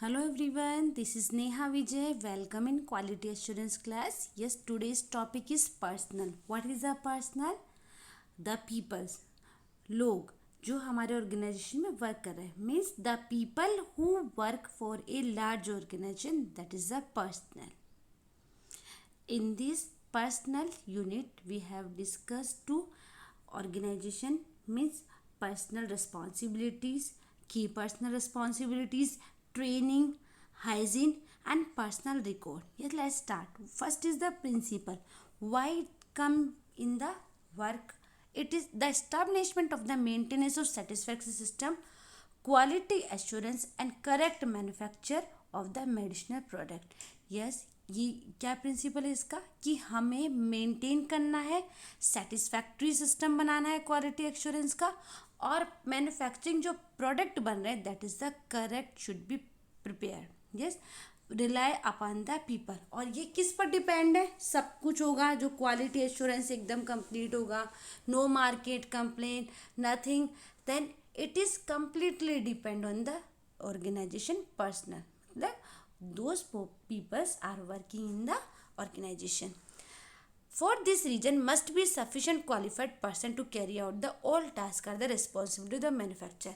Hello everyone, this is Neha Vijay. Welcome in Quality Assurance class. Yes, today's topic is personal. What is a personal? The peoples. लोग जो हमारे organisation में work कर रहे हैं means the people who work for a large organisation that is the personnel. In this personal unit, we have discussed two organization means personal responsibilities, key personal responsibilities, training, hygiene, and personal record. Yes, let's start. First is the principle. Why it come in the work? It is the establishment of the maintenance of satisfaction system, quality assurance, and correct manufacture of the medicinal product. Yes, ये क्या principal है इसका कि हमें maintain करना है, satisfactory system बनाना है quality assurance का, और मैन्युफैक्चरिंग जो प्रोडक्ट बन रहे हैं that is the correct should be prepare. Yes, rely upon the people. और ये किस पर डिपेंड है? सब कुछ होगा जो क्वालिटी एश्योरेंस एकदम कंप्लीट होगा, no market complaint, nothing, then it is completely depend on the organisation personnel. मतलब those peoples are working in the organization. For this reason must be sufficient qualified person to carry out the all task are the responsibility of the manufacturer.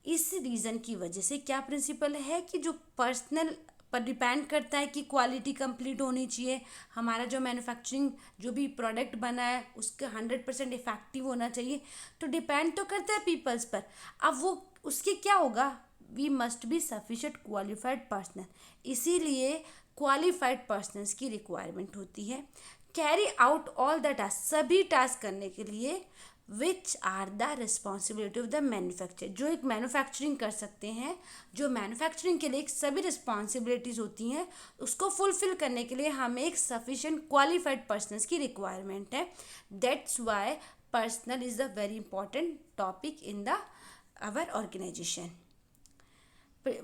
इस reason की वजह से क्या principal है कि जो personal पर डिपेंड करता है कि क्वालिटी कंप्लीट होनी चाहिए, हमारा जो मैन्युफैक्चरिंग जो भी प्रोडक्ट बना है उसके 100% इफेक्टिव होना चाहिए, तो डिपेंड तो करता है पीपल्स पर. अब वो उसके क्या होगा, we must be sufficient qualified personnel. इसीलिए क्वालिफाइड पर्सनल्स की रिक्वायरमेंट होती है. Carry out all the task, सभी टास्क करने के लिए which are the responsibility of the manufacture, जो एक मैन्युफैक्चरिंग कर सकते हैं, जो मैन्युफैक्चरिंग के लिए एक सभी रिस्पॉन्सिबिलिटीज़ होती हैं, उसको फुलफिल करने के लिए हमें एक सफिशेंट क्वालिफाइड पर्सनल्स की रिक्वायरमेंट है. That's why personnel is the very important topic in the our organisation.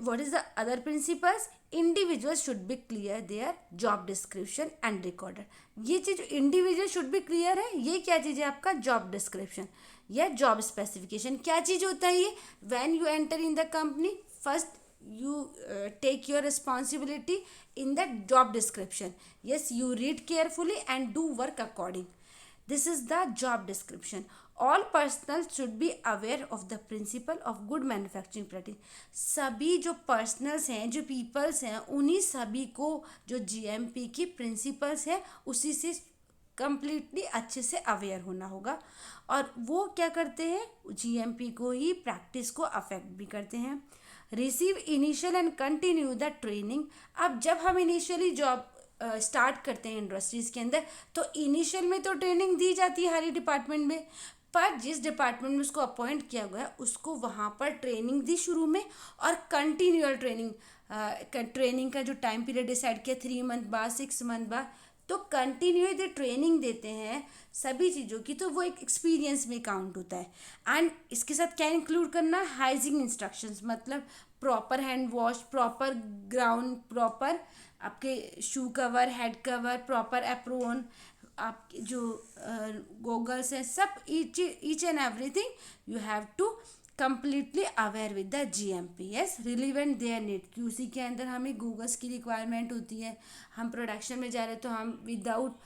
What is the other principles? Individuals should be clear their job description and recorder. ये चीज individual should be clear है. ये क्या चीज़ है आपका? Job description या job specification. क्या चीज़ होता है ये? When you enter in the company, first you take your responsibility in the job description. Yes, you read carefully and do work according. This is the job description. All personnel should be aware of the principle of good manufacturing practice. सभी जो personnels हैं, जो peoples हैं, उन्हीं सभी को जो GMP की प्रिंसिपल्स है उसी से कम्प्लीटली अच्छे से अवेयर होना होगा. और वो क्या करते हैं? जीएमपी को ही प्रैक्टिस को अफेक्ट भी करते हैं. Receive initial and continue the training. अब जब हम इनिशियली जॉब स्टार्ट करते हैं इंडस्ट्रीज़ के अंदर, तो इनिशियल में तो ट्रेनिंग दी जाती है हर एक डिपार्टमेंट में, पर जिस डिपार्टमेंट में उसको अपॉइंट किया गया उसको वहाँ पर ट्रेनिंग दी शुरू में, और कंटिन्यूअल ट्रेनिंग का जो टाइम पीरियड डिसाइड किया 3 मंथ बाद 6 मंथ बाद, तो कंटिन्यू यदि ट्रेनिंग देते हैं सभी चीज़ों की तो वो एक एक्सपीरियंस में काउंट होता है. एंड इसके साथ क्या इंक्लूड करना? हाइजीन इंस्ट्रक्शंस, मतलब proper hand wash, proper ground, proper आपके shoe cover, head cover, proper apron, आपके जो गोगल्स हैं, सब each and everything you have to completely aware with the GMP. Yes, relevant their need. QC के अंदर हमें Google's की रिक्वायरमेंट होती है. हम प्रोडक्शन में जा रहे हैं तो हम विदाउट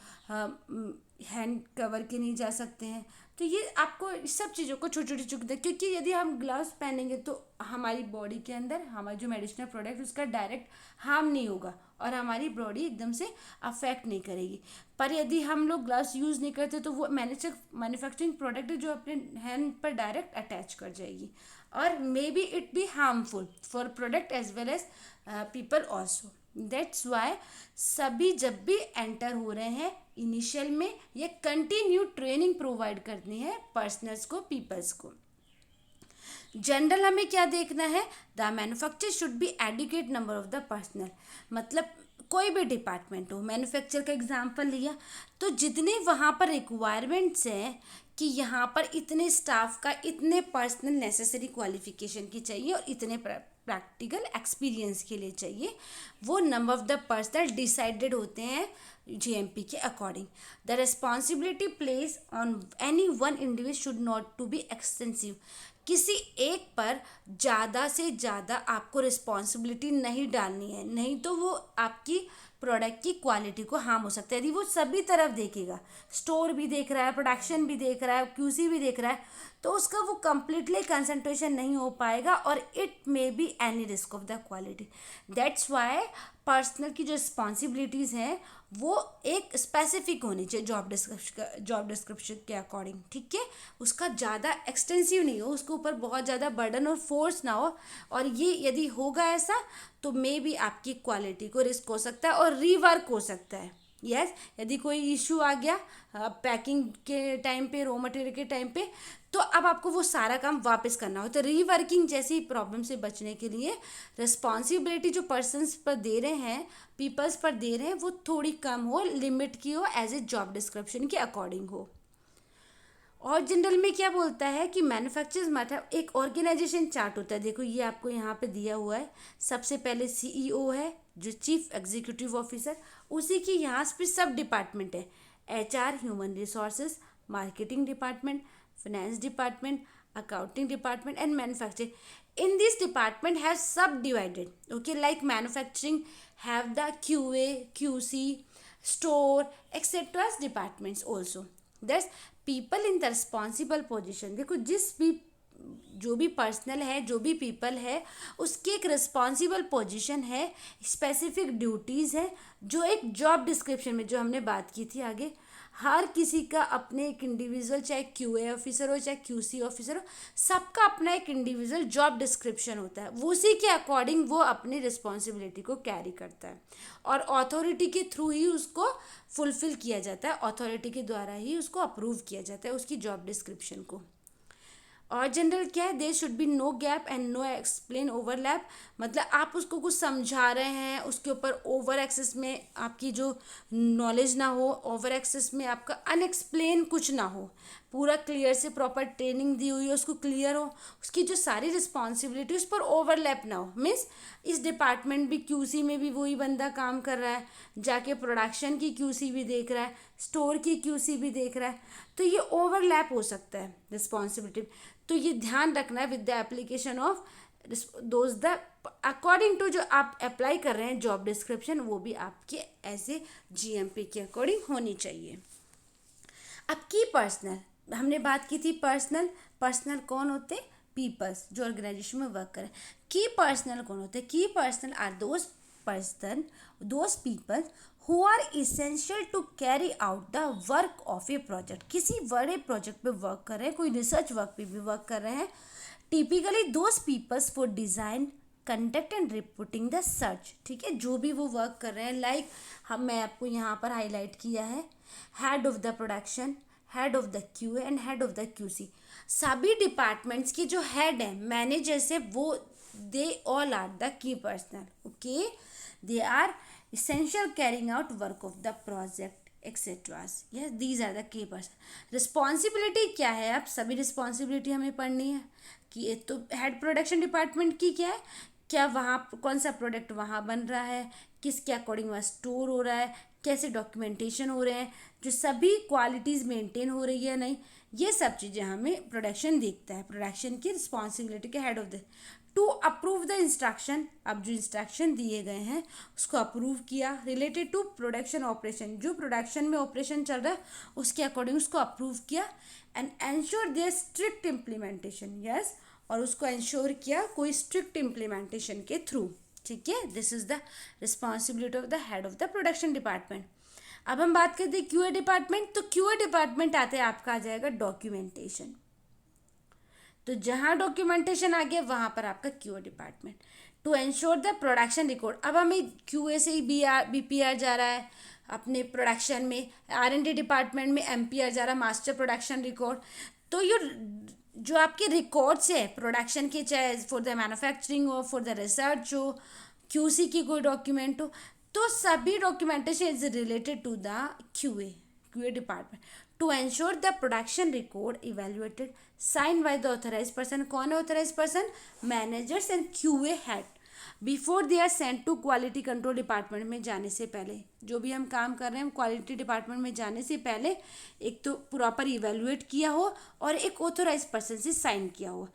हैंड कवर के नहीं जा सकते हैं. तो ये आपको इस सब चीज़ों को छोटी छोटी चुक दे, क्योंकि यदि हम ग्लव्स पहनेंगे तो हमारी बॉडी के अंदर हमारा जो मेडिसिनल प्रोडक्ट उसका डायरेक्ट हार्म नहीं होगा और हमारी बॉडी एकदम से अफेक्ट नहीं करेगी. पर यदि हम लोग ग्लव्स यूज़ नहीं करते तो वो मैन्युफैक्चरिंग प्रोडक्ट जो अपने हैंड पर डायरेक्ट अटैच कर जाएगी, और may be it be harmful for product as well as people also. That's why सभी जब भी एंटर हो रहे हैं इनिशियल में ये कंटिन्यू ट्रेनिंग प्रोवाइड करनी है पर्सनल्स को, पीपल्स को. जनरल हमें क्या देखना है? The manufacture should be adequate number of the personnel. मतलब कोई भी डिपार्टमेंट हो, मैन्युफैक्चर का एग्जांपल लिया तो जितने वहाँ पर रिक्वायरमेंट्स हैं कि यहाँ पर इतने स्टाफ का इतने पर्सनल नेसेसरी क्वालिफिकेशन की चाहिए और इतने प्रैक्टिकल एक्सपीरियंस के लिए चाहिए, वो number of the personnel decided होते हैं जीएमपी के according. The responsibility place on any one individual should not to be extensive. किसी एक पर ज़्यादा से ज़्यादा आपको रिस्पॉन्सिबिलिटी नहीं डालनी है, नहीं तो वो आपकी प्रोडक्ट की क्वालिटी को हार्म हो सकता है। यदि वो सभी तरफ देखेगा, स्टोर भी देख रहा है, प्रोडक्शन भी देख रहा है, क्यूसी भी देख रहा है, तो उसका वो कंप्लीटली कंसंट्रेशन नहीं हो पाएगा और it may be any risk of the quality. That's why personal की जो रिस्पॉन्सिबिलिटीज़ हैं वो एक स्पेसिफिक होनी चाहिए जॉब डिस्क्रिप्शन के अकॉर्डिंग, ठीक है। उसका ज़्यादा एक्सटेंसिव नहीं हो, उसके ऊपर बहुत ज़्यादा बर्डन और फोर्स ना हो, और ये यदि होगा ऐसा तो मे बी आपकी क्वालिटी को रिस्क हो सकता है और रीवर्क हो सकता है। यस यदि कोई इशू आ गया पैकिंग के टाइम पे, रॉ मटेरियल के टाइम पे, तो अब आपको वो सारा काम वापस करना हो। तो रीवर्किंग जैसी प्रॉब्लम से बचने के लिए रिस्पॉन्सिबिलिटी जो पर्सन्स पर दे रहे हैं, पीपल्स पर दे रहे हैं, वो थोड़ी कम हो, लिमिट की हो, एज ए जॉब डिस्क्रिप्शन के अकॉर्डिंग हो। और जनरल में क्या बोलता है कि मैन्युफैक्चरर्स मतलब एक ऑर्गेनाइजेशन चार्ट होता है। देखो ये आपको यहाँ पे दिया हुआ है। सबसे पहले सीईओ है जो चीफ एग्जीक्यूटिव ऑफिसर, उसी की यहाँ पे सब डिपार्टमेंट है, HR, human resources, marketing department, finance department, accounting department and manufacturing. In this department have subdivided, okay, like manufacturing have the QA, QC, store, etc. departments also. That's people in the responsible position. देखो जिस भी जो भी personal है, जो भी people है, उसकी एक रिस्पॉन्सिबल पोजीशन है, स्पेसिफिक ड्यूटीज़ है, जो एक जॉब डिस्क्रिप्शन में जो हमने बात की थी आगे, हर किसी का अपने एक इंडिविजुअल, चाहे क्यूए ऑफिसर हो चाहे क्यूसी ऑफिसर हो, सबका अपना एक इंडिविजुअल जॉब डिस्क्रिप्शन होता है। वो उसी के अकॉर्डिंग वो अपनी रिस्पॉन्सिबिलिटी को कैरी करता है और अथॉरिटी के थ्रू ही उसको फुलफिल किया जाता है, अथॉरिटी के द्वारा ही उसको अप्रूव किया जाता है उसकी जॉब डिस्क्रिप्शन को। और जनरल क्या है, there should be no gap and no explain overlap. मतलब आप उसको कुछ समझा रहे हैं, उसके ऊपर ओवर एक्सेस में आपकी जो नॉलेज ना हो, ओवर एक्सेस में आपका अनएक्सप्लेन कुछ ना हो, पूरा क्लियर से प्रॉपर ट्रेनिंग दी हुई हो, उसको क्लियर हो, उसकी जो सारी रिस्पॉन्सिबिलिटी उस पर ओवरलैप ना हो। मीन्स इस डिपार्टमेंट भी क्यूसी में भी वही बंदा काम कर रहा है, जाके प्रोडक्शन की क्यूसी भी देख रहा है, स्टोर की क्यूसी भी देख रहा है, तो ये ओवरलैप हो सकता है रिस्पॉन्सिबिलिटी। तो ये ध्यान रखना है with the application of those the according to जो आप अप्लाई कर रहे हैं जॉब डिस्क्रिप्शन, वो भी आपके ऐसे जीएमपी के अकॉर्डिंग होनी चाहिए। अब की पर्सनल हमने बात की थी, पर्सनल कौन होते हैं, पीपल्स जो ऑर्गेनाइजेशन में वर्क करें। की पर्सनल कौन होते हैं, key personnel are those people who are essential to carry out the work of a project. किसी बड़े प्रोजेक्ट पे वर्क कर रहे हैं, कोई रिसर्च वर्क पे भी वर्क कर रहे हैं। Typically those peoples for design, conduct and reporting the search, ठीक है, जो भी वो वर्क कर रहे हैं, लाइक मैं आपको यहाँ पर हाईलाइट किया है, head of the production, head of the QA and head of the QC. सभी डिपार्टमेंट्स की जो हेड है, मैनेजर्स है, वो they all are the key personnel, okay, they are essential carrying out work of the project etc. yes, these are the key person. Responsibility क्या है, अब सभी रिस्पॉन्सिबिलिटी हमें पढ़नी है कि एक तो हेड प्रोडक्शन डिपार्टमेंट की क्या है, क्या वहाँ कौन सा प्रोडक्ट वहाँ बन रहा है, किसके अकॉर्डिंग वहाँ स्टोर हो रहा है, कैसे डॉक्यूमेंटेशन हो रहे हैं, जो सभी क्वालिटीज़ मेंटेन हो रही है नहीं, ये सब चीज़ें हमें प्रोडक्शन देखता है। प्रोडक्शन की रिस्पॉन्सिबिलिटी के head of the two approve the instruction, अब जो इंस्ट्रक्शन दिए गए हैं उसको अप्रूव किया, रिलेटेड टू प्रोडक्शन ऑपरेशन, जो प्रोडक्शन में ऑपरेशन चल रहा है उसके अकॉर्डिंग उसको अप्रूव किया, and ensure there strict implementation, yes, और उसको एंश्योर किया कोई स्ट्रिक्ट इम्प्लीमेंटेशन के थ्रू, ठीक है। This is the responsibility of the head of the production department. अब हम बात करते हैं क्यूए डिपार्टमेंट। तो क्यूए डिपार्टमेंट आते हैं, आपका आ जाएगा डॉक्यूमेंटेशन। तो जहाँ डॉक्यूमेंटेशन आ गया वहाँ पर आपका QA department to ensure the production record. अब हमें क्यूए से ही बीपीआर जा रहा है अपने प्रोडक्शन में, आर&डी डिपार्टमेंट में एमपीआर जा रहा है, मास्टर प्रोडक्शन रिकॉर्ड। तो ये जो आपके रिकॉर्ड्स है प्रोडक्शन के, चाहे फॉर द मैन्युफैक्चरिंग हो, फॉर द रिसर्च हो, क्यूसी की कोई डॉक्यूमेंट हो, तो सभी documentation is related to the QA department to ensure the production record evaluated sign by the authorise person. कौन है authorise person, managers and QA head. Before they are sent to quality control department में जाने से पहले, जो भी हम काम कर रहे हैं क्वालिटी डिपार्टमेंट में जाने से पहले एक तो प्रॉपर इवेल्युएट किया हो और एक ऑथोराइज पर्सन से साइन किया हो।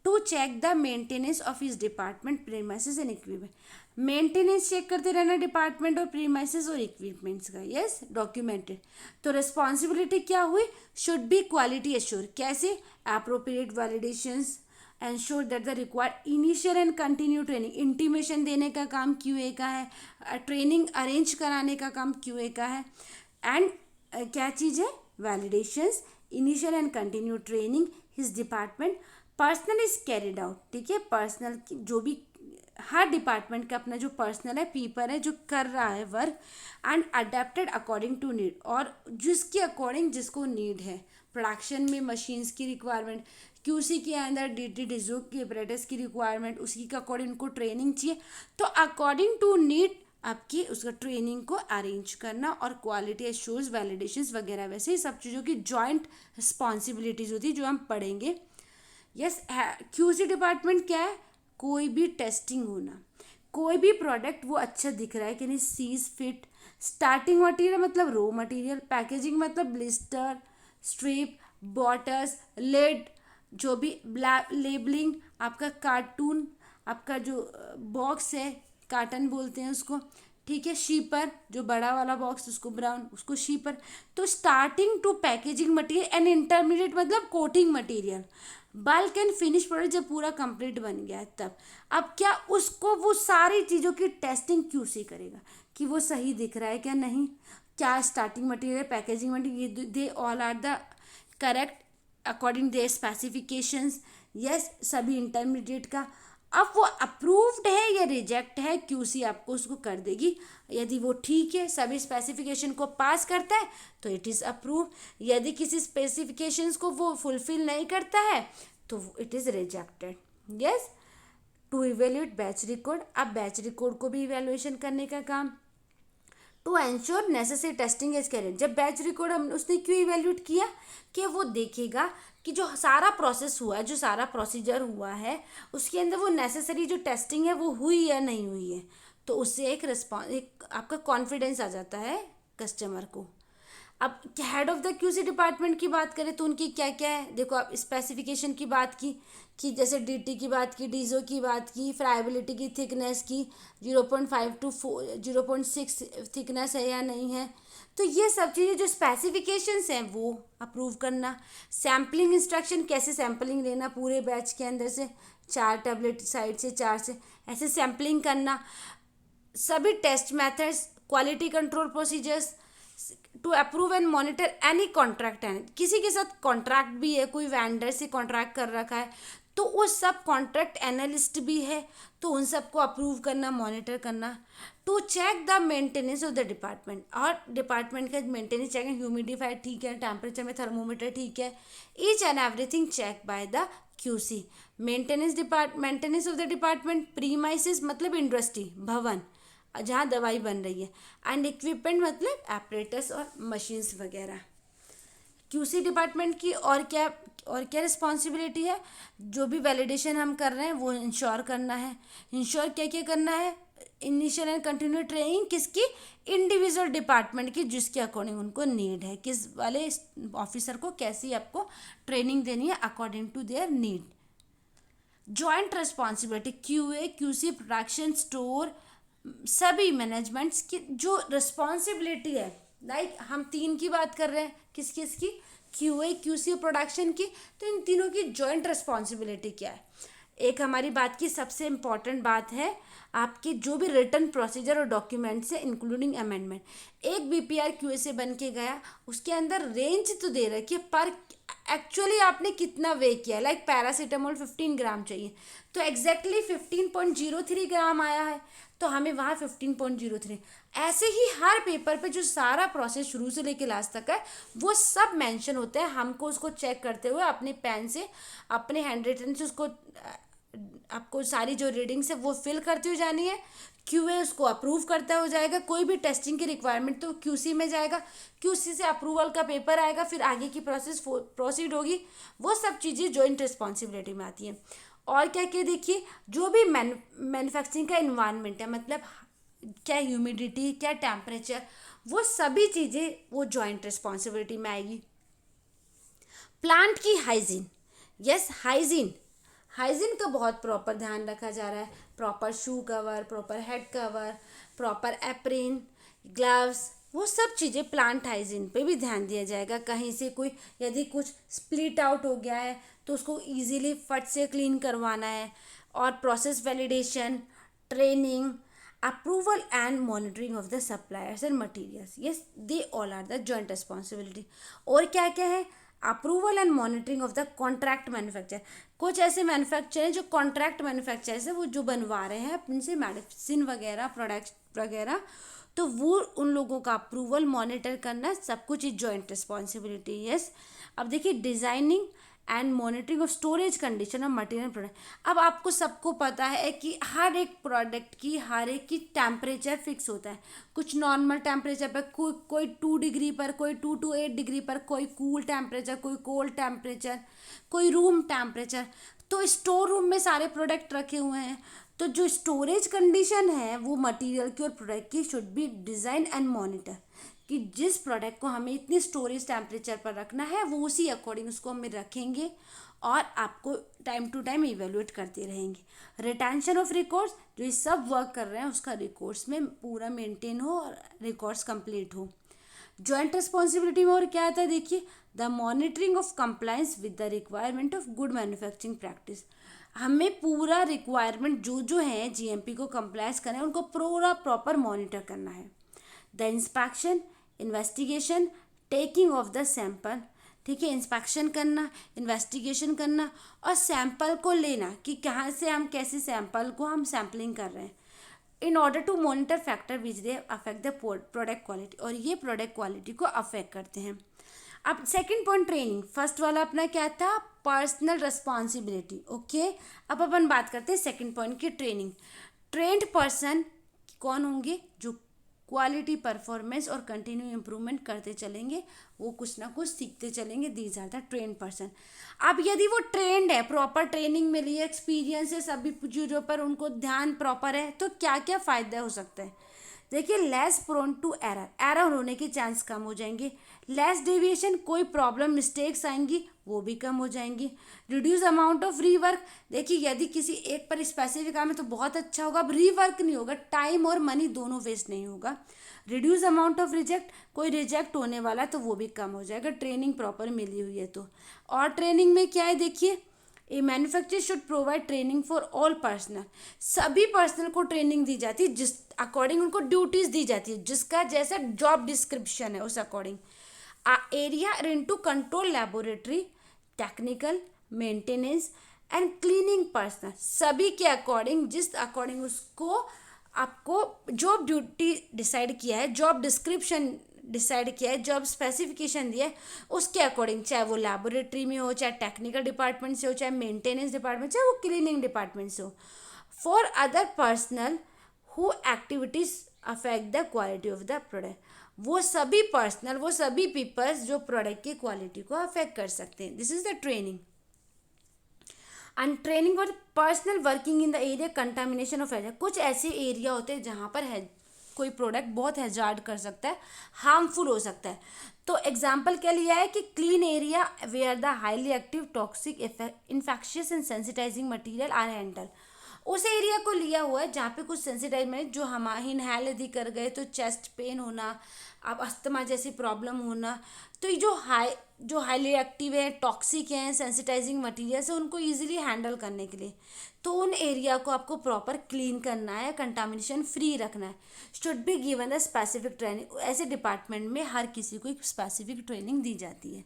To check the maintenance of his department premises and equipment, maintenance check करते रहना डिपार्टमेंट और प्रीमाइसेस और इक्विपमेंट्स का, यस डॉक्यूमेंटेड। तो रिस्पॉन्सिबिलिटी क्या हुई, शुड बी क्वालिटी एश्योर, कैसे, appropriate validations, ensure that the required initial and continue training, intimation देने का काम क्यूए का है, ट्रेनिंग अरेंज कराने का काम क्यूए का है, एंड क्या चीज़ है, validations, initial and continue training his department, personal is carried out, ठीक है, पर्सनल जो भी हर डिपार्टमेंट का अपना जो पर्सनल है, पीपल है जो कर रहा है work, and adapted according to need, और जिसके अकॉर्डिंग जिसको नीड है, प्रोडक्शन में मशीन्स की रिक्वायरमेंट, क्यूसी के अंदर डीटी डिजो की अपरेटस की रिक्वायरमेंट, उसी के अकॉर्डिंग उनको ट्रेनिंग चाहिए, तो अकॉर्डिंग टू नीड आपकी उसका ट्रेनिंग को अरेंज करना, और क्वालिटी एश्योर्स, वैलिडेशंस वगैरह, वैसे ही सब चीज़ों की जॉइंट रिस्पॉन्सिबिलिटीज़ होती है जो हम पढ़ेंगे। यस, क्यूसी डिपार्टमेंट क्या है, कोई भी टेस्टिंग होना, कोई भी प्रोडक्ट वो अच्छा दिख रहा है कि नहीं, सीज फिट, स्टार्टिंग मटेरियल मतलब रॉ मटेरियल, पैकेजिंग मतलब ब्लिस्टर, स्ट्रिप, बॉटल्स, लेड, जो भी लेबलिंग, आपका कार्टून, आपका जो बॉक्स है कार्टन बोलते हैं उसको, ठीक है, शीपर जो बड़ा वाला बॉक्स उसको ब्राउन, उसको शीपर। तो starting to packaging material and intermediate मतलब coating material, bulk and finish product जब पूरा कंप्लीट बन गया है तब, अब क्या उसको वो सारी चीज़ों की टेस्टिंग क्यूसी करेगा कि वो सही दिख रहा है क्या नहीं, क्या starting material, packaging material, they all are the correct according their specifications, yes, सभी इंटरमीडिएट का। अब वो अप्रूव्ड है या रिजेक्ट है, क्यूसी आपको उसको कर देगी। यदि वो ठीक है, सभी स्पेसिफिकेशन को पास करता है तो इट इज़ अप्रूव, यदि किसी स्पेसिफिकेशंस को वो फुलफिल नहीं करता है तो it is rejected. Yes, to evaluate batch record, अब बैच रिकॉर्ड को भी इवेल्युएशन करने का काम, to ensure necessary testing is carried, जब बैच रिकॉर्ड हम उसने क्यों इवेल्यूएट किया कि वो देखेगा कि जो सारा प्रोसेस हुआ है, जो सारा प्रोसीजर हुआ है, उसके अंदर वो नेसेसरी जो टेस्टिंग है वो हुई या नहीं हुई है, तो उससे एक आपका कॉन्फिडेंस आ जाता है कस्टमर को। अब head of the QC department की बात करें तो उनकी क्या क्या है, देखो आप स्पेसिफिकेशन की बात की कि जैसे डीटी की बात की, डीजो की बात की, फ्राइबिलिटी की थिकनेस की 0.5 to 0.6 थिकनेस है या नहीं है, तो ये सब चीज़ें जो स्पेसिफिकेशंस हैं वो अप्रूव करना। सैम्पलिंग इंस्ट्रक्शन, कैसे सैम्पलिंग लेना पूरे बैच के अंदर से, 4 टैबलेट साइड से 4 से ऐसे सैम्पलिंग करना, सभी test methods, quality control procedures, to approve and monitor any contract, and किसी के साथ कॉन्ट्रैक्ट भी है, कोई वेंडर से कॉन्ट्रैक्ट कर रखा है तो उस सब कॉन्ट्रैक्ट एनालिस्ट भी है तो उन सबको अप्रूव करना, मॉनिटर करना। To check the maintenance of the department, और डिपार्टमेंट का मेंटेनेंस चेक, ह्यूमिडिफाइड ठीक है, टेम्परेचर में थर्मोमीटर ठीक है, each and everything check by the QC. Maintenance of the department, premises मतलब इंडस्ट्री, भवन जहाँ दवाई बन रही है, एंड इक्विपमेंट मतलब एपरेटस और मशीन्स वगैरह। क्यूसी डिपार्टमेंट की और क्या रिस्पॉन्सिबिलिटी है, जो भी वैलिडेशन हम कर रहे हैं वो इंश्योर करना है। इंश्योर क्या क्या करना है, इनिशियल एंड कंटिन्यू ट्रेनिंग किसकी, इंडिविजुअल डिपार्टमेंट की, जिसके अकॉर्डिंग उनको नीड है, किस वाले ऑफिसर को कैसी आपको ट्रेनिंग देनी है according to their need. Joint responsibility, QA, QC, production, store, सभी मैनेजमेंट्स की जो रिस्पॉन्सिबिलिटी है, लाइक हम 3 की बात कर रहे हैं, किस किस की, क्यूए, क्यूसी और प्रोडक्शन की, तो इन तीनों की जॉइंट रिस्पॉन्सिबिलिटी क्या है। एक हमारी बात की सबसे इम्पॉर्टेंट बात है आपके जो भी रिटर्न प्रोसीजर और डॉक्यूमेंट्स है इंक्लूडिंग अमेंडमेंट, एक बीपीआर क्यूए से बन के गया, उसके अंदर रेंज तो दे रखी है पर एक्चुअली आपने कितना वे किया, लाइक पैरासीटामोल 15 ग्राम चाहिए तो एग्जैक्टली 15.03 ग्राम आया है तो हमें वहाँ 15.03, ऐसे ही हर पेपर पे जो सारा प्रोसेस शुरू से लेके लास्ट तक है वो सब मेंशन होता है। हमको उसको चेक करते हुए अपने पेन से, अपने हैंड रिटन से उसको आपको सारी जो रीडिंग्स है वो फिल करती हुई जानी है। क्यूए उसको अप्रूव करता हो जाएगा, कोई भी टेस्टिंग की रिक्वायरमेंट तो क्यूसी में जाएगा, क्यूसी से अप्रूवल का पेपर आएगा, फिर आगे की प्रोसेस प्रोसीड होगी। वो सब चीज़ें जॉइंट रिस्पॉन्सिबिलिटी में आती हैं। और क्या क्या देखिए, जो भी मैन्युफैक्चरिंग का इन्वायरमेंट है, मतलब क्या ह्यूमिडिटी, क्या टेम्परेचर, वो सभी चीज़ें वो जॉइंट रिस्पॉन्सिबिलिटी में आएगी। प्लांट की हाइजीन, यस हाइजीन, हाइजीन का बहुत प्रॉपर ध्यान रखा जा रहा है। Proper shoe cover, proper head cover, proper apron, gloves, वो सब चीज़ें प्लांट हाइजीन पे भी ध्यान दिया जाएगा। कहीं से कोई यदि कुछ स्प्लिट आउट हो गया है तो उसको इजीली फट से क्लीन करवाना है। और process validation, training, approval and monitoring of the suppliers and materials, yes they all are the joint responsibility। और क्या क्या है, approval and monitoring of the contract manufacture, कुछ ऐसे मैन्युफैक्चर हैं जो कॉन्ट्रैक्ट मैन्युफैक्चरर्स है, वो जो बनवा रहे हैं अपने से मेडिसिन वगैरह, प्रोडक्ट्स वगैरह, तो वो उन लोगों का अप्रूवल मॉनिटर करना सब कुछ ही जॉइंट रिस्पॉन्सिबिलिटी। यस, अब देखिए designing and monitoring of storage condition of material product. अब आपको सबको पता है कि हर एक प्रोडक्ट की, हर एक की टेम्परेचर फिक्स होता है। कुछ नॉर्मल टेम्परेचर पर, कोई 2 डिग्री पर, कोई 2 to 8 डिग्री पर, कोई कूल टेम्परेचर, कोई कोल्ड टेम्परेचर, कोई रूम टेम्परेचर। तो स्टोर रूम में सारे प्रोडक्ट रखे हुए हैं, तो जो स्टोरेज कंडीशन है वो मटेरियल की और प्रोडक्ट की should be design and monitor, कि जिस प्रोडक्ट को हमें इतनी स्टोरेज टेम्परेचर पर रखना है वो उसी अकॉर्डिंग उसको हम रखेंगे और आपको टाइम टू टाइम इवेलुएट करते रहेंगे। रिटेंशन ऑफ रिकॉर्ड्स, जो ये सब वर्क कर रहे हैं उसका रिकॉर्ड्स में पूरा मेंटेन हो और रिकॉर्ड्स कंप्लीट हो। जॉइंट रिस्पॉन्सिबिलिटी में और क्या आता है देखिए, the monitoring of compliance with the requirement of good manufacturing practice. हमें पूरा रिक्वायरमेंट जो है जीएमपी को कंप्लायंस करना है, उनको पूरा प्रॉपर मॉनिटर करना है। The inspection, investigation, taking of the sample, ठीक है, इंस्पेक्शन करना, इन्वेस्टिगेशन करना और सैंपल को लेना कि कहाँ से हम कैसे सैंपल को हम सैम्पलिंग कर रहे हैं, in order to monitor factor which they affect the product quality, और ये प्रोडक्ट क्वालिटी को अफेक्ट करते हैं। अब सेकंड पॉइंट ट्रेनिंग, फर्स्ट वाला अपना क्या था, पर्सनल रिस्पॉन्सिबिलिटी, ओके। अब अपन बात करते हैं सेकंड पॉइंट की, ट्रेनिंग। ट्रेंड पर्सन कौन होंगे, जो क्वालिटी, परफॉर्मेंस और कंटिन्यू इम्प्रूवमेंट करते चलेंगे, वो कुछ ना कुछ सीखते चलेंगे, these are the train person. अब यदि वो ट्रेंड है, प्रॉपर ट्रेनिंग मिली है, एक्सपीरियंस है, सभी चीज़ों पर उनको ध्यान प्रॉपर है, तो क्या क्या फ़ायदा हो सकता है देखिए, less prone to error, error होने के चांस कम हो जाएंगे। लेस डेविएशन, कोई प्रॉब्लम मिस्टेक्स आएंगी वो भी कम हो जाएंगी। रिड्यूस अमाउंट ऑफ रीवर्क, देखिए यदि किसी एक पर स्पेसिफिक काम है तो बहुत अच्छा होगा, अब रीवर्क नहीं होगा, टाइम और मनी दोनों वेस्ट नहीं होगा। रिड्यूस अमाउंट ऑफ रिजेक्ट, कोई रिजेक्ट होने वाला तो वो भी कम हो जाएगा, ट्रेनिंग प्रॉपर मिली हुई है तो। और ट्रेनिंग में क्या है देखिए, a manufacturer should provide training for all personnel, सभी पर्सनल को ट्रेनिंग दी जाती है, जिस अकॉर्डिंग उनको ड्यूटीज़ दी जाती है, जिसका जैसा जॉब डिस्क्रिप्शन है उस according. Area into control laboratory, technical, maintenance and cleaning personal, सभी के अकॉर्डिंग, जिस अकॉर्डिंग उसको आपको जॉब ड्यूटी डिसाइड किया है, जॉब डिस्क्रिप्शन डिसाइड किया है, जॉब स्पेसिफिकेशन दिया है, उसके अकॉर्डिंग, चाहे वो लैबोरेटरी में हो, चाहे टेक्निकल डिपार्टमेंट से हो, चाहे मेंटेनेंस डिपार्टमेंट, चाहे वो क्लीनिंग डिपार्टमेंट से हो। For other personal who activities affect the quality of the product, वो सभी पर्सनल, वो सभी पीपल्स जो प्रोडक्ट की क्वालिटी को अफेक्ट कर सकते हैं, this is the training. And training for personal working in the area contamination of area, कुछ ऐसे एरिया होते हैं जहाँ पर है कोई प्रोडक्ट बहुत हैजार्ड कर सकता है, हार्मफुल हो सकता है, तो एग्जाम्पल क्या लिया है कि clean area where the highly active toxic infectious and sensitising material are handle, उस एरिया को लिया हुआ है जहाँ पे कुछ सेंसिटाइज में जो हम इनहेल यदि कर गए तो चेस्ट पेन होना, अब अस्थमा जैसी प्रॉब्लम होना, तो ये जो हाईली एक्टिव है, टॉक्सिक हैं, सेंसिटाइजिंग मटीरियल्स है, उनको इजीली हैंडल करने के लिए तो उन एरिया को आपको प्रॉपर क्लीन करना है, कंटामिनेशन फ्री रखना है। Should be given the specific training, ऐसे डिपार्टमेंट में हर किसी को एक स्पेसिफिक ट्रेनिंग दी जाती है।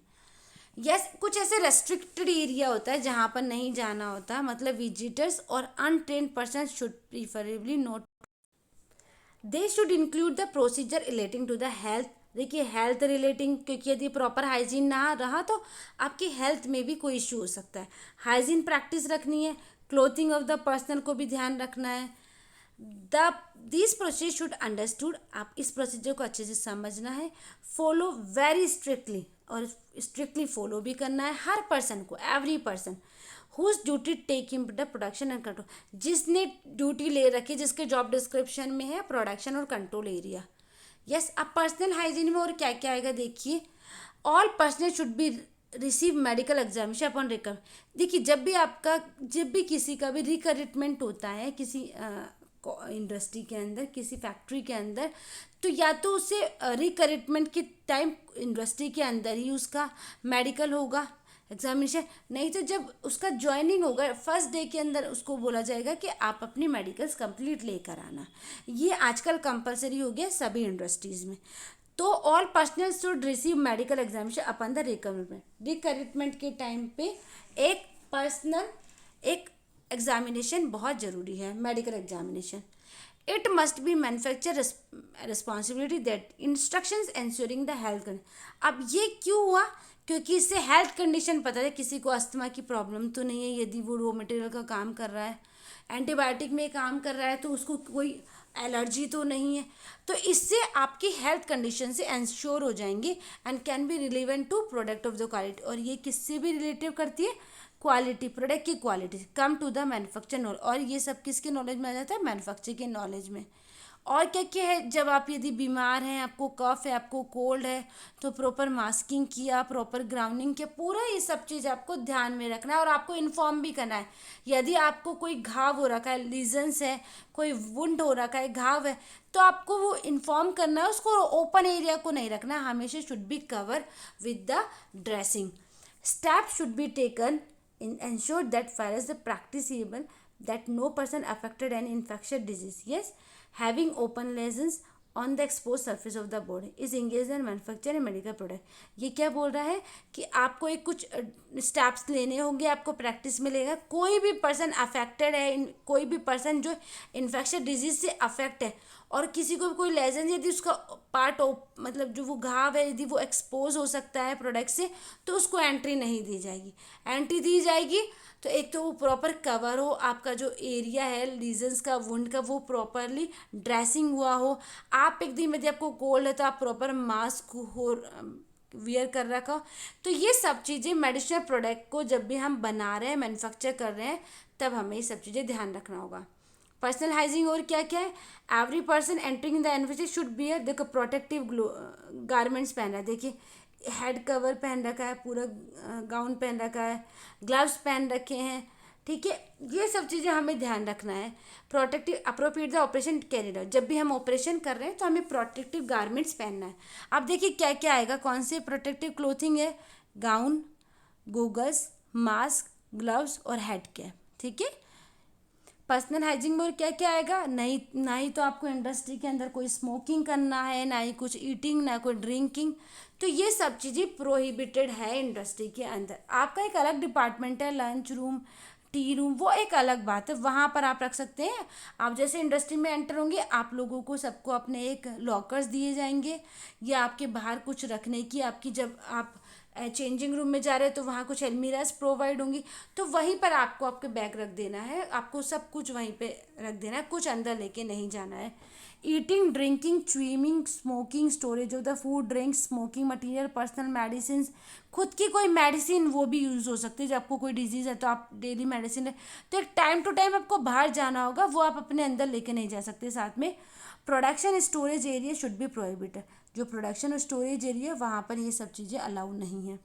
यस, कुछ ऐसे रेस्ट्रिक्टेड एरिया होता है जहाँ पर नहीं जाना होता, मतलब विजिटर्स और untrained person should preferably not, they should include the procedure relating to the health, देखिए हेल्थ रिलेटिंग, क्योंकि यदि प्रॉपर हाइजीन ना रहा तो आपकी हेल्थ में भी कोई इशू हो सकता है, हाइजीन प्रैक्टिस रखनी है, क्लोथिंग ऑफ द पर्सनल को भी ध्यान रखना है। दिस प्रोसेस शुड अंडरस्टूड, आप इस प्रोसीजर को अच्छे से समझना है, फॉलो वेरी स्ट्रिक्टली, और स्ट्रिक्टली फॉलो भी करना है हर पर्सन को, every person whose duty taking the production and control, जिसने ड्यूटी ले रखी, जिसके जॉब डिस्क्रिप्शन में है प्रोडक्शन और कंट्रोल एरिया। यस, अब पर्सनल हाइजीन में और क्या क्या आएगा देखिए। All personnel should be receive medical examination upon recover. देखिए जब भी किसी का भी रिक्रूटमेंट होता है किसी इंडस्ट्री के अंदर, किसी फैक्ट्री के अंदर, तो या तो उसे रिक्रूटमेंट के टाइम इंडस्ट्री के अंदर ही उसका मेडिकल होगा एग्जामिनेशन, नहीं तो जब उसका ज्वाइनिंग होगा फर्स्ट डे के अंदर उसको बोला जाएगा कि आप अपनी मेडिकल्स कंप्लीट लेकर आना। ये आजकल कंपलसरी हो गया सभी इंडस्ट्रीज़ में। तो all personnel should receive medical examination upon the recruitment के टाइम पे एक एग्जामिनेशन बहुत ज़रूरी है, medical examination. It must be manufacture responsibility that instructions ensuring the health. अब ये क्यों हुआ? क्योंकि इससे हेल्थ कंडीशन पता है, किसी को अस्थमा की प्रॉब्लम तो नहीं है यदि वो रॉ मटेरियल का काम कर रहा है, एंटीबायोटिक में काम कर रहा है तो उसको कोई एलर्जी तो नहीं है। तो इससे आपकी हेल्थ कंडीशन से इंश्योर हो जाएंगे and can be relevant to product of the quality. और ये किससे भी रिलेटिव करती है? क्वालिटी, प्रोडक्ट की quality. Come to the manufacture knowledge, और ये सब किसके नॉलेज में आ जाता है? मैन्युफैक्चर के नॉलेज में। और क्या क्या है, जब आप यदि बीमार हैं, आपको कफ है, आपको कोल्ड है, तो प्रॉपर मास्किंग किया, प्रॉपर ग्राउंडिंग किया, पूरा ये सब चीज़ आपको ध्यान में रखना है और आपको इन्फॉर्म भी करना है। यदि आपको कोई घाव हो रखा है, लीजन्स है, कोई वुंड हो रखा है, घाव है, तो आपको वो इन्फॉर्म करना है, उसको ओपन एरिया को नहीं रखना है, हमेशा should be cover with the dressing. Step should be taken in ensure that virus is practicable, that no person affected an infectious disease, yes, having open lesions on the exposed surface of the body is engaged in manufacturing medical product। ये क्या बोल रहा है कि आपको एक कुछ steps लेने होंगे, आपको प्रैक्टिस में लेगा। कोई भी पर्सन अफेक्टेड है, कोई भी पर्सन जो इन्फेक्शन डिजीज से अफेक्ट है और किसी को कोई लेजन, यदि उसका पार्ट मतलब जो वो घाव है यदि वो एक्सपोज हो सकता है प्रोडक्ट से, तो उसको एंट्री नहीं दी जाएगी। एंट्री दी जाएगी तो एक तो वो प्रॉपर कवर हो, आपका जो एरिया है लीजन्स का, वुंड का, वो प्रॉपरली ड्रेसिंग हुआ हो। आप एक दिन यदि आपको कोल्ड है तो आप प्रॉपर मास्क हो वियर कर रखा हो। तो ये सब चीज़ें मेडिसिनल प्रोडक्ट को जब भी हम बना रहे हैं, मैन्युफैक्चर कर रहे हैं, तब हमें ये सब चीज़ें ध्यान रखना होगा। पर्सनल हाइजीन और क्या क्या है? Every person entering in the environment should bear, देखो प्रोटेक्टिव गारमेंट्स पहन रहा है, देखिए हेड कवर पहन रखा है, पूरा गाउन पहन रखा है, ग्लव्स पहन रखे हैं, ठीक है। ये सब चीज़ें हमें ध्यान रखना है। Protective appropriate the operation carried out, जब भी हम ऑपरेशन कर रहे हैं तो हमें प्रोटेक्टिव गारमेंट्स पहनना है। अब देखिए क्या क्या आएगा, कौन से प्रोटेक्टिव क्लोथिंग है? गाउन, गोगल्स, मास्क, ग्लव्स और हेड कैप, ठीक है। पर्सनल हाइजीन में और क्या क्या आएगा? नहीं, ना ही तो आपको इंडस्ट्री के अंदर कोई स्मोकिंग करना है, ना ही कुछ ईटिंग, ना कोई ड्रिंकिंग, तो ये सब चीज़ें प्रोहिबिटेड है इंडस्ट्री के अंदर। आपका एक अलग डिपार्टमेंट है, लंच रूम, टी रूम, वो एक अलग बात है, वहाँ पर आप रख सकते हैं। आप जैसे इंडस्ट्री में एंटर होंगे, आप लोगों को सबको अपने एक लॉकर्स दिए जाएंगे या आपके बाहर कुछ रखने की, आपकी जब आप चेंजिंग रूम में जा रहे हैं तो वहाँ कुछ अलमीराज प्रोवाइड होंगी, तो वहीं पर आपको आपके बैग रख देना है, आपको सब कुछ वहीं पे रख देना है, कुछ अंदर लेके नहीं जाना है। Eating, drinking, chewing, smoking, storage of the food, drinks, smoking material, personal medicine, खुद की कोई मेडिसिन वो भी यूज़ हो सकती है। जब आपको कोई डिजीज़ है तो आप डेली मेडिसिन है, तो एक टाइम टू टाइम आपको बाहर जाना होगा, वो आप अपने अंदर लेके नहीं जा सकते साथ में। Production storage area should be prohibited, जो प्रोडक्शन और स्टोरेज एरिया वहाँ पर ये सब चीज़ें अलाउ नहीं है।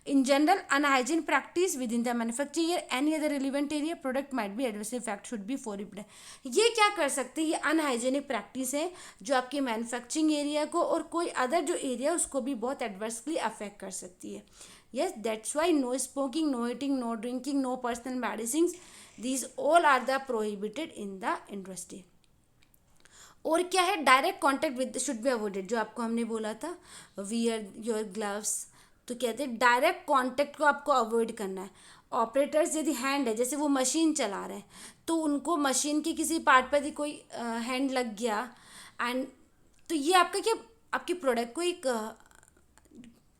In general अनहाइजीन practice with in the manufacture any other relevant area product might be adverse effect should be prohibited. ये क्या कर सकते हैं? ये अनहाइजीनिक प्रैक्टिस है जो आपके मैन्युफैक्चरिंग एरिया को और कोई अदर जो एरिया उसको भी बहुत एडवर्सली अफेक्ट कर सकती है। yes, that's why no smoking, no eating, no drinking, no personal medicines, these all are the prohibited in the industry। और क्या है? Direct contact with should be avoided, जो आपको हमने बोला था वियर योर ग्लव्स, तो कहते हैं डायरेक्ट कॉन्टैक्ट को आपको अवॉइड करना है। ऑपरेटर्स यदि हैंड है, जैसे वो मशीन चला रहे हैं, तो उनको मशीन के किसी पार्ट पर यदि कोई हैंड लग गया एंड तो ये आपका क्या, आपके प्रोडक्ट को एक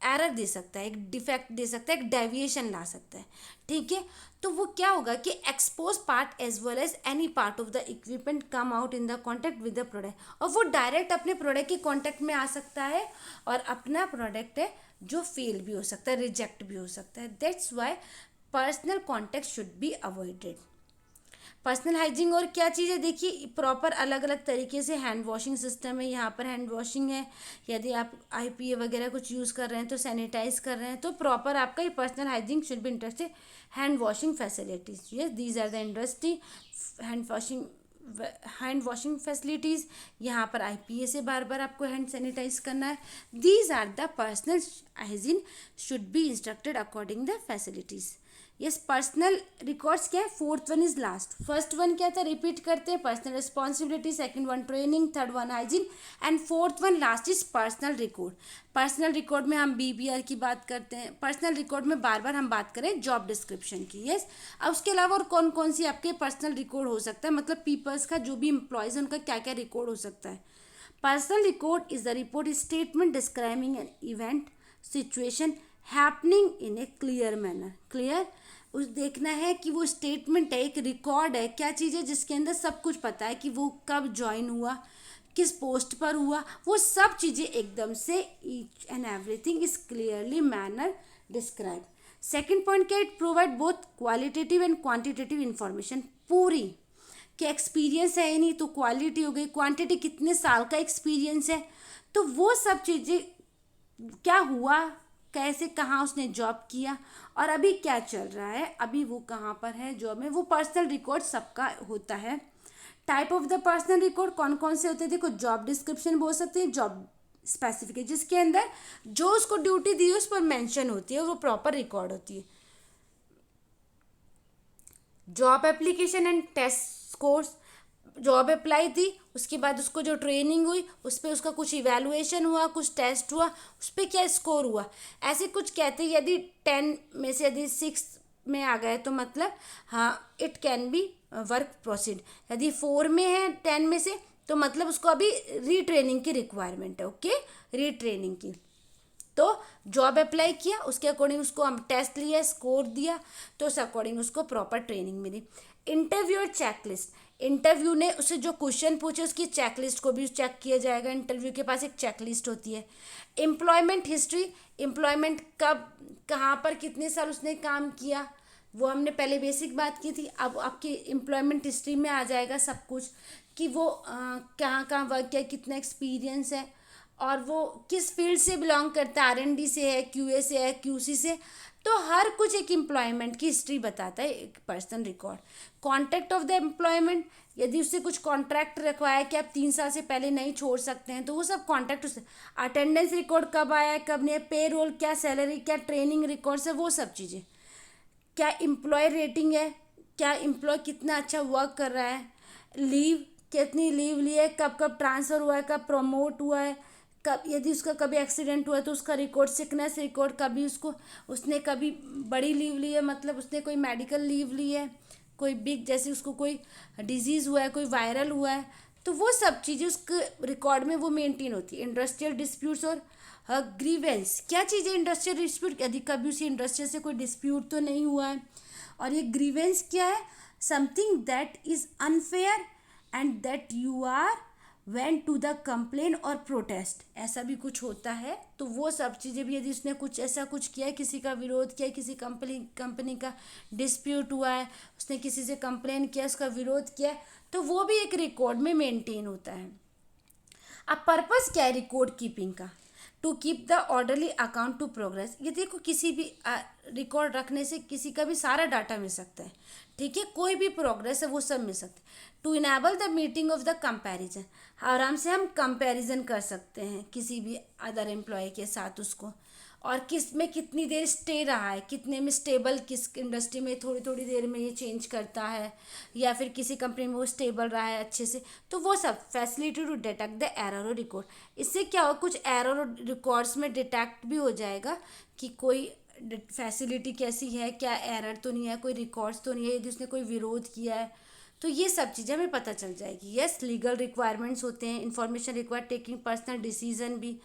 एरर दे सकता है, एक डिफेक्ट दे सकता है, एक डेविएशन ला सकता है, ठीक है। तो वो क्या होगा कि expose part as well as any part of the equipment come out in the contact with the product, और वो डायरेक्ट अपने प्रोडक्ट के कॉन्टैक्ट में आ सकता है और अपना प्रोडक्ट है जो फेल भी हो सकता है, रिजेक्ट भी हो सकता है। That's why personal contact should be avoided. Personal hygiene और क्या चीज़ है, देखिए प्रॉपर अलग अलग तरीके से हैंड वॉशिंग सिस्टम है, यहाँ पर हैंड वॉशिंग है, यदि आप IPA वगैरह कुछ यूज़ कर रहे हैं तो सैनिटाइज कर रहे हैं, तो प्रॉपर आपका ये personal hygiene should be interested. Hand washing facilities, yes these are the industry hand washing facilities. यहाँ पर IPA से बार बार आपको हैंड सैनिटाइज करना है। These are the personal hygiene should be instructed according the facilities. Yes, personal records क्या है, fourth one is last, first one क्या था, रिपीट करते हैं, personal responsibility, second one training, third one hygiene, and fourth one last is personal record. Personal record में हम BBR की बात करते हैं, पर्सनल रिकॉर्ड में बार बार हम बात करें जॉब डिस्क्रिप्शन की। यस, अब उसके अलावा और कौन कौन सी आपके पर्सनल रिकॉर्ड हो सकता है, मतलब पीपल्स का जो भी एम्प्लॉयज़ है उनका क्या क्या रिकॉर्ड हो सकता है। Personal record is the report statement describing an event situation happening in A clear manner. Clear, उस देखना है कि वो स्टेटमेंट है, एक रिकॉर्ड है, क्या चीज़ है जिसके अंदर सब कुछ पता है कि वो कब ज्वाइन हुआ, किस पोस्ट पर हुआ, वो सब चीज़ें एकदम से each and everything is clearly manner describe. Second point क्या, it provide both qualitative and quantitative information. पूरी कि एक्सपीरियंस है नहीं तो क्वालिटी हो गई, क्वांटिटी कितने साल का एक्सपीरियंस है, तो वो सब चीज़ें क्या हुआ, कैसे, कहाँ उसने जॉब किया और अभी क्या चल रहा है, अभी वो कहाँ पर है जॉब में, वो पर्सनल रिकॉर्ड सबका होता है। Type of the personal record कौन कौन से होते हैं, देखो जॉब डिस्क्रिप्शन बोल सकते हैं, जॉब स्पेसिफिक जिसके अंदर जो उसको ड्यूटी दी है उस पर मेंशन होती है, वो प्रॉपर रिकॉर्ड होती है। Job application and test course, job apply थी उसके बाद उसको जो ट्रेनिंग हुई उस पर उसका कुछ इवैल्यूएशन हुआ, कुछ टेस्ट हुआ, उस पर क्या स्कोर हुआ, ऐसे कुछ कहते हैं। यदि 10 में से यदि 6 में आ गए तो मतलब हाँ it can be work proceed, यदि 4 में है 10 में से तो मतलब उसको अभी रीट्रेनिंग की रिक्वायरमेंट है। ओके, रीट्रेनिंग की, तो जॉब अप्लाई किया उसके अकॉर्डिंग उसको हम टेस्ट लिया, स्कोर दिया, तो उस अकॉर्डिंग उसको प्रॉपर ट्रेनिंग मिली। इंटरव्यू और चेकलिस्ट, इंटरव्यू ने उससे जो क्वेश्चन पूछे उसकी चेकलिस्ट को भी चेक किया जाएगा, इंटरव्यू के पास एक चेकलिस्ट होती है। एम्प्लॉयमेंट हिस्ट्री, एम्प्लॉयमेंट कब कहाँ पर कितने साल उसने काम किया, वो हमने पहले बेसिक बात की थी, अब आपकी एम्प्लॉयमेंट हिस्ट्री में आ जाएगा सब कुछ कि वो कहाँ कहाँ वर्क किया, कितना एक्सपीरियंस है और वो किस फील्ड से बिलोंग करता है, R&D से है, QA से है, QC से, तो हर कुछ एक एम्प्लॉयमेंट की हिस्ट्री बताता है एक personal record. Contract of the employment, यदि उससे कुछ कॉन्ट्रैक्ट रखवाया है कि आप 3 साल से पहले नहीं छोड़ सकते हैं तो वो सब कॉन्ट्रैक्ट उससे। अटेंडेंस रिकॉर्ड कब आया है कब नहीं, पे रोल क्या, सैलरी क्या, ट्रेनिंग रिकॉर्ड्स है, वो सब चीज़ें। क्या एम्प्लॉय रेटिंग है, क्या एम्प्लॉय कितना अच्छा वर्क कर रहा है, लीव कितनी लीव ली है, कब कब ट्रांसफ़र हुआ है, कब प्रमोट हुआ है, कब यदि उसका कभी एक्सीडेंट हुआ है तो उसका रिकॉर्ड, सिकनेस रिकॉर्ड, कभी उसने कभी बड़ी लीव ली है, मतलब उसने कोई मेडिकल लीव ली है, कोई बिग जैसे उसको कोई डिजीज़ हुआ है, कोई वायरल हुआ है, तो वो सब चीज़ें उसके रिकॉर्ड में वो मेंटेन होती है। इंडस्ट्रियल डिस्प्यूट्स और ग्रीवेंस, क्या चीज़ है इंडस्ट्रियल डिस्प्यूट, यदि कभी उसी इंडस्ट्री से कोई डिस्प्यूट तो नहीं हुआ है। और ये ग्रीवेंस क्या है, something that is unfair and that you are went to the complain और प्रोटेस्ट, ऐसा भी कुछ होता है। तो वो सब चीज़ें भी, यदि उसने कुछ ऐसा कुछ किया है, किसी का विरोध किया, किसी कंपनी का डिस्प्यूट हुआ है, उसने किसी से कंप्लेन किया, उसका विरोध किया, तो वो भी एक रिकॉर्ड में मेंटेन होता है। अब पर्पस क्या है रिकॉर्ड कीपिंग का, to keep the orderly account to progress. ये देखो किसी भी रिकॉर्ड रखने से किसी का भी सारा डाटा मिल सकता है, ठीक है, कोई भी प्रोग्रेस है वो सब मिल सकता है। To enable the meeting of the comparison, आराम से हम कंपैरिजन कर सकते हैं किसी भी अदर एम्प्लॉय के साथ उसको, और किस में कितनी देर स्टे रहा है, कितने में स्टेबल, किस इंडस्ट्री में थोड़ी थोड़ी देर में ये चेंज करता है, या फिर किसी कंपनी में वो स्टेबल रहा है अच्छे से, तो वो सब facility to detect the error और रिकॉर्ड। इससे क्या हो, कुछ एरर और रिकॉर्ड्स में डिटेक्ट भी हो जाएगा कि कोई फैसिलिटी कैसी है, क्या एरर तो नहीं है, कोई रिकॉर्ड्स तो नहीं है, यदि उसने कोई विरोध किया है तो ये सब चीज़ें हमें पता चल जाएगी। यस, लीगल रिक्वायरमेंट्स होते हैं, information require taking personal decision भी,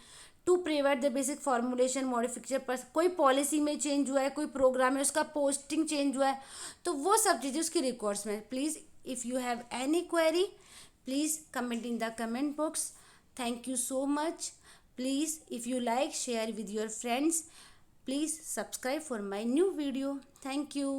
to prevent the basic formulation modification पर कोई पॉलिसी में चेंज हुआ है, कोई प्रोग्राम में उसका पोस्टिंग चेंज हुआ है, तो वो सब चीज़ें उसकी रिकॉर्ड्स में। Please if you have any query please comment in the comment box. Thank you so much. Please if you like, share with your friends. Please subscribe for my new video. Thank you.